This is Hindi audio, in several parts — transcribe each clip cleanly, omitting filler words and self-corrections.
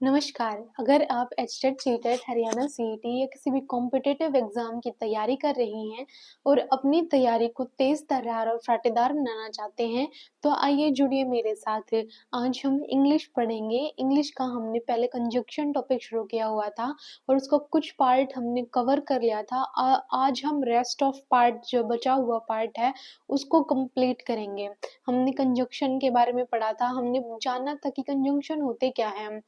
नमस्कार। अगर आप एचटेट, सीटेट, हरियाणा सीईटी या किसी भी कॉम्पिटिटिव एग्ज़ाम की तैयारी कर रही हैं और अपनी तैयारी को तेज़ तर्रार और फाटेदार बनाना चाहते हैं, तो आइए जुड़िए मेरे साथ। आज हम इंग्लिश पढ़ेंगे। इंग्लिश का हमने पहले कंजंक्शन टॉपिक शुरू किया हुआ था और उसका कुछ पार्ट हमने कवर कर लिया था। आज हम रेस्ट ऑफ पार्ट जो बचा हुआ पार्ट है, उसको कंप्लीट करेंगे। हमने कंजंक्शन के बारे में पढ़ा था, हमने जाना था कि कंजंक्शन होते क्या हैं।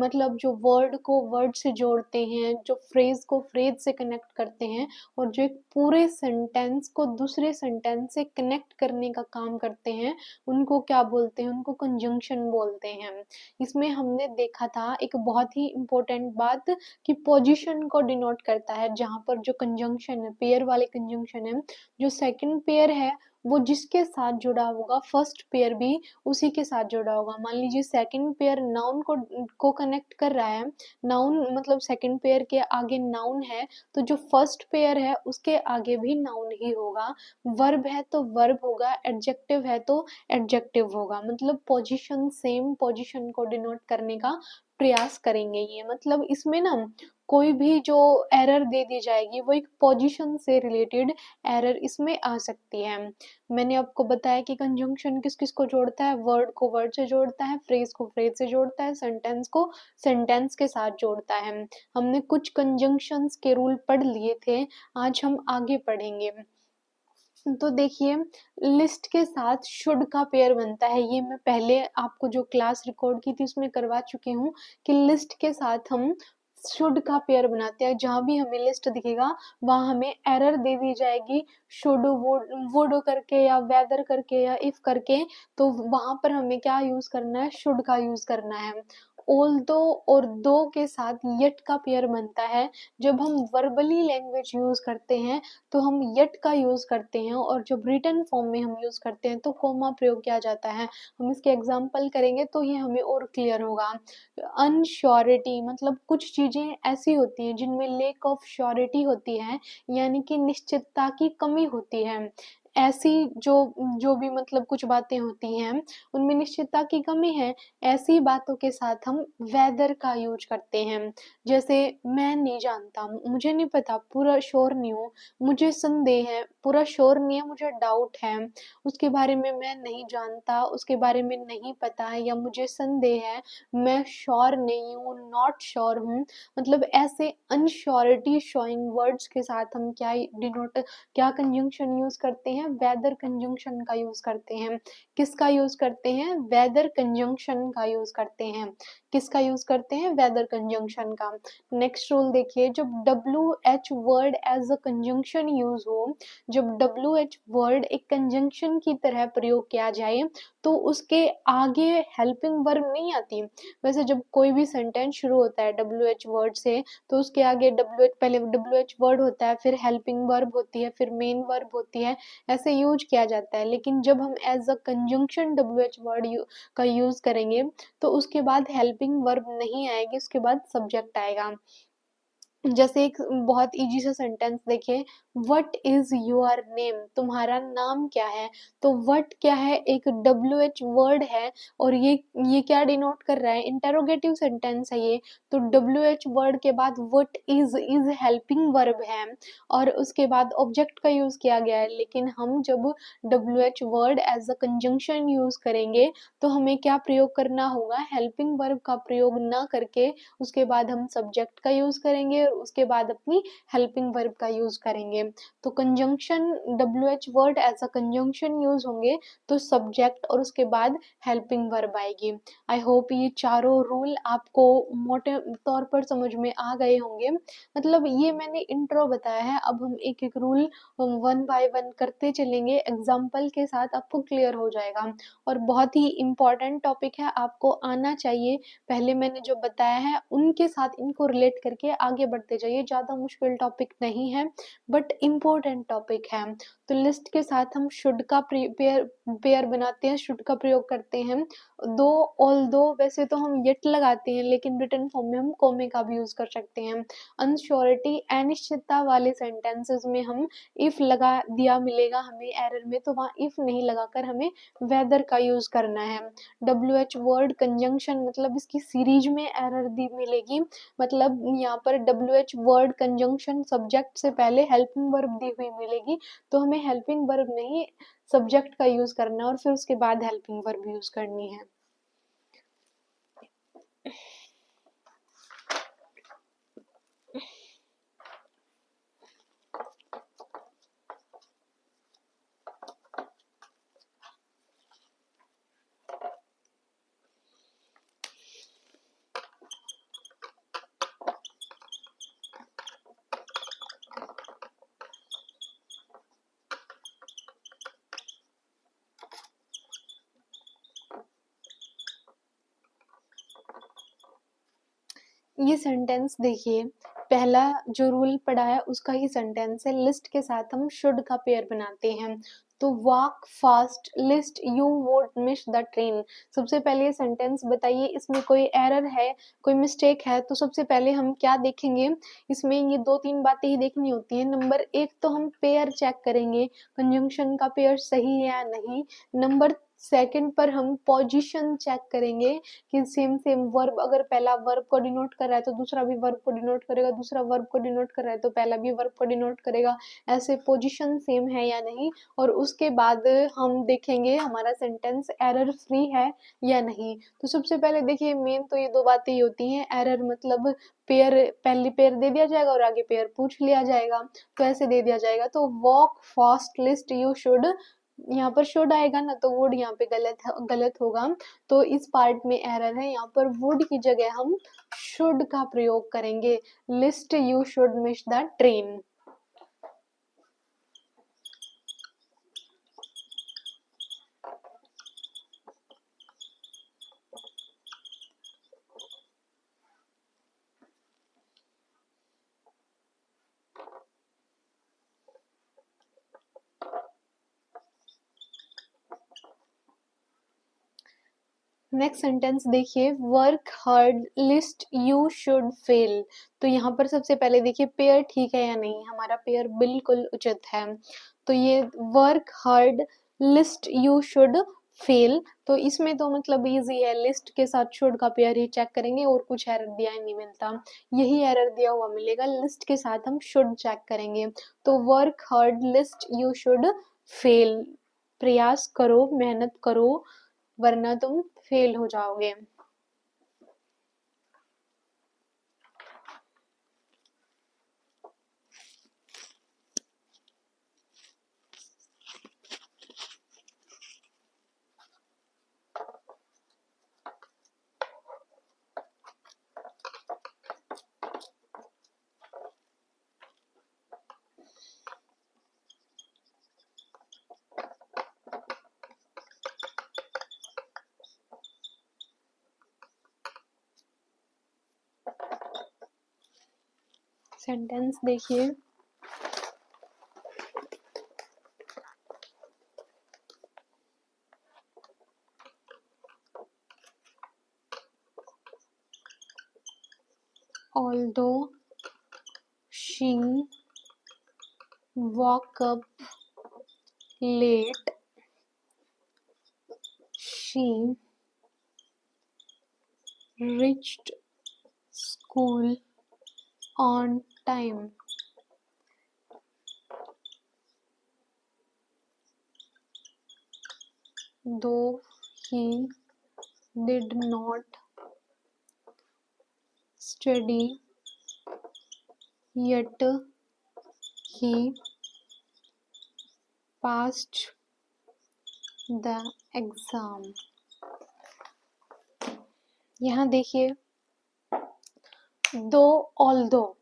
मतलब जो वर्ड को वर्ड से जोड़ते हैं, जो फ्रेज़ को फ्रेज़ से कनेक्ट करते हैं और जो एक पूरे सेंटेंस को दूसरे सेंटेंस से कनेक्ट करने का काम करते हैं, उनको क्या बोलते हैं? उनको कंजंक्शन बोलते हैं। इसमें हमने देखा था एक बहुत ही इम्पोर्टेंट बात कि पोज़ीशन को डिनोट करता है, जहाँ पर जो कंजंक्शन है, पेयर वाले कंजंक्शन है, जो सेकंड पेयर है, वो जिसके साथ जुड़ा होगा, फर्स्ट पेयर भी उसी के साथ जुड़ा होगा। मान लीजिए सेकंड पेयर नाउन को कनेक्ट कर रहा है, नाउन मतलब सेकंड पेयर के आगे नाउन है, तो जो फर्स्ट पेयर है उसके आगे भी नाउन ही होगा। वर्ब है तो वर्ब होगा, एडजेक्टिव है तो एडजेक्टिव होगा। मतलब पोजीशन सेम पोजीशन को डिनोट करने का प्रयास करेंगे ये। मतलब इसमें ना कोई भी जो एरर दे दी जाएगी वो एक पोजीशन से रिलेटेड एरर इसमें आ सकती है। मैंने आपको बताया कि कंजंक्शन किस-किस को जोड़ता है, वर्ड को वर्ड से जोड़ता है, फ्रेज़ को फ्रेज़ से जोड़ता है, सेंटेंस को सेंटेंस के साथ जोड़ता है। हमने कुछ कंजंक्शंस के रूल पढ़ लिए थे, आज हम आगे पढ़ेंगे। तो देखिए, लिस्ट के साथ शुड का पेयर बनता है। ये मैं पहले आपको जो क्लास रिकॉर्ड की थी उसमें करवा चुकी हूँ कि लिस्ट के साथ हम शुड का पेयर बनाते हैं। जहाँ भी हमें लिस्ट दिखेगा वहाँ हमें एरर दे दी जाएगी शुड, वुड करके या वेदर करके या इफ करके, तो वहाँ पर हमें क्या यूज़ करना है? शुड का यूज़ करना है। ऑल्दो और दो के साथ येट का पेयर बनता है। जब हम वर्बली लैंग्वेज यूज़ करते हैं तो हम येट का यूज़ करते हैं और जब रिटन फॉर्म में हम यूज़ करते हैं तो कॉमा प्रयोग किया जाता है। हम इसके एग्ज़ाम्पल करेंगे तो ये हमें और क्लियर होगा। अनश्योरिटी मतलब कुछ चीज़ें ऐसी होती हैं जिनमें लैक ऑफ श्योरिटी होती है, यानी कि निश्चितता की कमी होती है। ऐसी जो जो भी मतलब कुछ बातें होती हैं, उनमें निश्चितता की कमी है, ऐसी बातों के साथ हम वेदर का यूज़ करते हैं। जैसे मैं नहीं जानता, मुझे नहीं पता, पूरा श्योर नहीं हूँ, मुझे संदेह है, पूरा श्योर नहीं है, मुझे डाउट है, उसके बारे में मैं नहीं जानता, उसके बारे में नहीं पता है या मुझे संदेह है, मैं श्योर नहीं हूँ, नॉट श्योर हूँ। मतलब ऐसे अनश्योरिटी शोइंग वर्ड्स के साथ हम क्या कंजंक्शन यूज़ करते हैं? वेदर कंजंक्शन का यूज़ करते हैं। किसका यूज़ करते हैं? वेदर कंजंक्शन का यूज़ करते हैं। किसका यूज़ करते हैं? वेदर कंजंक्शन का। नेक्स्ट रूल देखिए, जब WH word as a conjunction use हो, जब WH वर्ड एक कंजंक्शन की तरह प्रयोग किया जाए, तो उसके आगे हेल्पिंग वर्ब नहीं आती। वैसे जब कोई भी सेंटेंस शुरू होता है WH वर्ड से, तो उसके आगे पहले WH वर्ड होता है, फिर हेल्पिंग वर्ब होती है, फिर मेन वर्ब होती है, ऐसे यूज़ किया जाता है। लेकिन जब हम as a conjunction WH word का यूज़ करेंगे, तो उसके बाद हेल्पिंग वर्ब नहीं आएगी, उसके बाद सब्जेक्ट आएगा। जैसे एक बहुत ईज़ी सा सेंटेंस देखिए, व्हाट इज़ योर नेम? तुम्हारा नाम क्या है? तो व्हाट क्या है? एक WH वर्ड है और ये क्या डिनोट कर रहा है? इंटरोगेटिव सेंटेंस है ये। तो WH वर्ड के बाद व्हाट इज़ हेल्पिंग वर्ब है और उसके बाद ऑब्जेक्ट का यूज़ किया गया है। लेकिन हम जब WH word as a conjunction use करेंगे, तो हमें क्या प्रयोग करना होगा? हेल्पिंग वर्ब का प्रयोग ना करके उसके बाद हम सब्जेक्ट का यूज़ करेंगे और उसके बाद अपनी हेल्पिंग वर्ब का यूज़ करेंगे। तो conjunction WH word as a conjunction use होंगे तो सब्जेक्ट और उसके बाद हेल्पिंग वर्ब आएगी। आई होप ये चारों रूल आपको मोटे तौर पर समझ में आ गए होंगे। मतलब ये मैंने इंट्रो बताया है, अब हम एक-एक रूल वन बाय वन करते चलेंगे, एग्ज़ाम्पल के साथ आपको क्लियर हो जाएगा और बहुत ही इम्पोर्टेंट टॉपिक है, आपको आना चाहिए। पहले मैंने जो बताया है उनके साथ इनको रिलेट करके आगे बढ़ते जाइए। ज़्यादा मुश्किल टॉपिक नहीं है बट इम्पोर्टेंट टॉपिक है। तो लिस्ट के साथ हम शुड का पेयर बनाते हैं शुड का प्रयोग करते हैं। दो ऑल्दो वैसे तो हम येट लगाते हैं, लेकिन रिटन फॉर्म में हम कोमे का भी यूज कर सकते हैं। अनश्योरिटी अनिश्चितता वाले सेंटेंसेस में हम इफ लगा दिया मिलेगा हमें एरर में, तो वहाँ इफ नहीं लगाकर हमें वेदर का यूज करना है। WH वर्ड कंजंक्शन मतलब इसकी सीरीज में एरर दी मिलेगी, मतलब यहाँ पर WH वर्ड कंजंक्शन सब्जेक्ट से पहले हेल्पिंग वर्ब दी हुई मिलेगी, तो हमें हेल्पिंग वर्ब नहीं सब्जेक्ट का यूज करना है और फिर उसके बाद हेल्पिंग वर्ब यूज करनी है। ये सेंटेंस देखिए, पहला जो रूल पढ़ा है उसका ही सेंटेंस है। लिस्ट के साथ हम शुड का पेयर बनाते हैं। तो walk fast list you won't miss the train. सबसे पहले ये सेंटेंस बताइए, इसमें कोई एरर है, कोई मिस्टेक है? तो सबसे पहले हम क्या देखेंगे, इसमें ये 2-3 बातें ही देखनी होती है। नंबर 1 तो हम पेयर चेक करेंगे, कंजंक्शन का पेयर सही है या नहीं। नंबर 2 पर हम पोजीशन चेक करेंगे कि सेम सेम वर्ब, अगर पहला वर्ब को डिनोट कर रहा है तो दूसरा भी वर्ब को डिनोट करेगा, दूसरा वर्ब को डिनोट कर रहा है तो पहला भी वर्ब को डिनोट करेगा, ऐसे पोजीशन सेम है या नहीं। और उसके बाद हम देखेंगे हमारा सेंटेंस एरर फ्री है या नहीं। तो सबसे पहले देखिए, मेन तो ये 2 बातें ही होती हैं। एरर मतलब पेयर, पहली पेयर दे दिया जाएगा और आगे पेयर पूछ लिया जाएगा, तो ऐसे दे दिया जाएगा। तो walk fast list you should, यहाँ पर शुड आएगा ना, तो वुड यहाँ पे गलत होगा, तो इस पार्ट में एरर है। यहाँ पर वुड की जगह हम शुड का प्रयोग करेंगे। Lest you should miss the train. Next sentence देखिए, work hard lest you should fail. तो यहाँ पर सबसे पहले देखिए पेयर ठीक है या नहीं, हमारा पेयर बिल्कुल उचित है। तो ये work hard lest you should fail, तो इसमें तो मतलब इजी है, लिस्ट के साथ शुड का पेयर ही चेक करेंगे और कुछ एरर दिया ही नहीं मिलता। यही एरर दिया हुआ मिलेगा, लिस्ट के साथ हम शुड चेक करेंगे। तो work hard lest you should fail, प्रयास करो, मेहनत करो, वरना तुम फेल हो जाओगे। सेंटेंस देखिए, although she woke up late, she reached school on time. Though he did not study, yet he passed the exam. यहाँ देखिए, दो ऑल्दो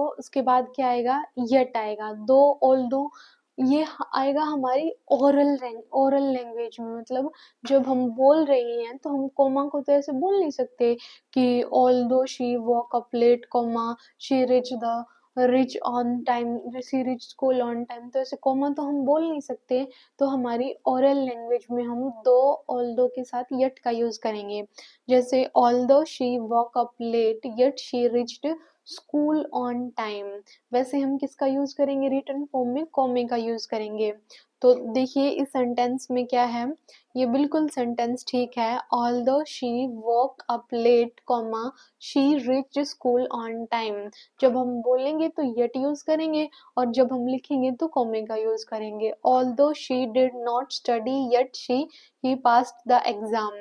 उसके बाद क्या आएगा, यट आएगा। दो ऑल्दो ये आएगा हमारी ओरल लैंग्वेज में, मतलब जब हम बोल रहे हैं तो हम कोमा को तो ऐसे बोल नहीं सकते कि although she woke up late, comma she reach the reach on time, she reach school on time, तो ऐसे कॉमा तो हम बोल नहीं सकते। तो हमारी ओरल लैंग्वेज में हम दो ऑल्दो के साथ यट का यूज करेंगे। जैसे although she woke up late yet she reached school on time, वैसे हम किसका यूज करेंगे रिटन फॉर्म में, कॉमे का यूज करेंगे। तो देखिए इस सेंटेंस में क्या है, ये बिल्कुल सेंटेंस ठीक है। Although she woke up late comma she reach school on time, जब हम बोलेंगे तो यट यूज करेंगे और जब हम लिखेंगे तो कॉमे का यूज करेंगे। Although she did not study yet she he passed the exam,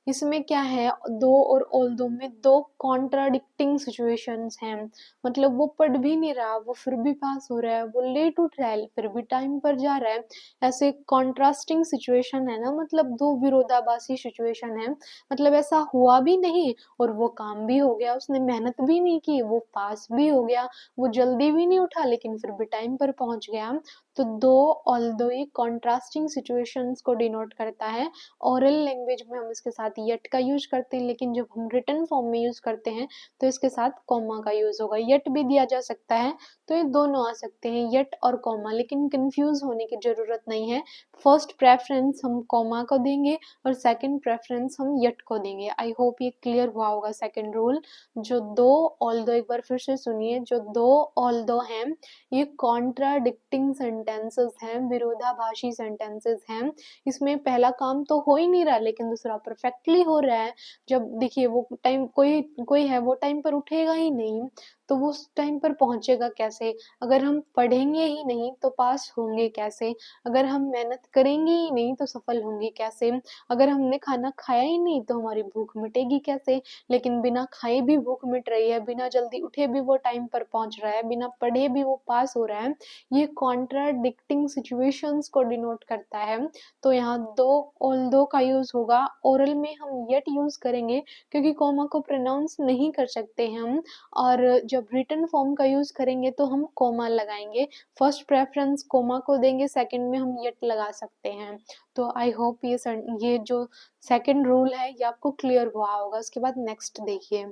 इसमें क्या है, दो और ऑल्दो में दो कॉन्ट्राडिक्टिंग सिचुएशंस हैं। मतलब वो पढ़ भी नहीं रहा, वो फिर भी पास हो रहा है, वो लेट उठ रहा है फिर भी टाइम पर जा रहा है। ऐसे कॉन्ट्रास्टिंग सिचुएशन है ना, मतलब दो विरोधाभासी सिचुएशन है। मतलब ऐसा हुआ भी नहीं और वो काम भी हो गया, उसने मेहनत भी नहीं की, वो पास भी हो गया, वो जल्दी भी नहीं उठा लेकिन फिर भी टाइम पर पहुंच गया। तो दो ऑल्दो ये कॉन्ट्रास्टिंग सिचुएशंस को डिनोट करता है। ओरल लैंग्वेज में हम इसके साथ यट का यूज करते हैं, लेकिन जब हम रिटन फॉर्म में यूज करते हैं तो इसके साथ कॉमा का यूज होगा। यट भी दिया जा सकता है, तो ये दोनों आ सकते हैं, यट और कॉमा, लेकिन कंफ्यूज होने की जरूरत नहीं है। फर्स्ट प्रेफरेंस हम कॉमा को देंगे और सेकंड प्रेफरेंस हम यट को देंगे। आई होप ये क्लियर हुआ होगा सेकंड रूल। जो दो ऑल्दो, एक बार फिर से सुनिए, जो दो ऑल्दो हैं ये कॉन्ट्राडिक्टिंग सेंटेंसेस हैं, विरोधाभासी सेंटेंसेस हैं। इसमें पहला काम तो हो ही नहीं रहा लेकिन दूसरा परफेक्टली हो रहा है। जब देखिए वो टाइम, कोई कोई है वो टाइम पर उठेगा ही नहीं, तो वो उस टाइम पर पहुंचेगा कैसे? अगर हम पढ़ेंगे ही नहीं तो पास होंगे कैसे? अगर हम मेहनत करेंगे ही नहीं तो सफल होंगे कैसे? अगर हमने खाना खाया ही नहीं तो हमारी भूख मिटेगी कैसे? लेकिन बिना खाए भी भूख मिट रही है, बिना जल्दी उठे भी वो टाइम पर पहुंच रहा है, बिना पढ़े भी वो पास हो रहा है। ये कॉन्ट्राडिक्टिंग सिचुएशंस को डिनोट करता है। तो यहाँ दो ऑल्दो का यूज होगा। ओरल में हम येट यूज करेंगे क्योंकि कॉमा को प्रोनाउंस नहीं कर सकते हम, और जब रिटन फॉर्म का यूज करेंगे तो हम कॉमा लगाएंगे। फर्स्ट प्रेफरेंस कॉमा को देंगे, सेकंड में हम येट लगा सकते हैं। तो आई होप ये जो सेकंड रूल है ये आपको क्लियर हुआ होगा। उसके बाद नेक्स्ट देखिए,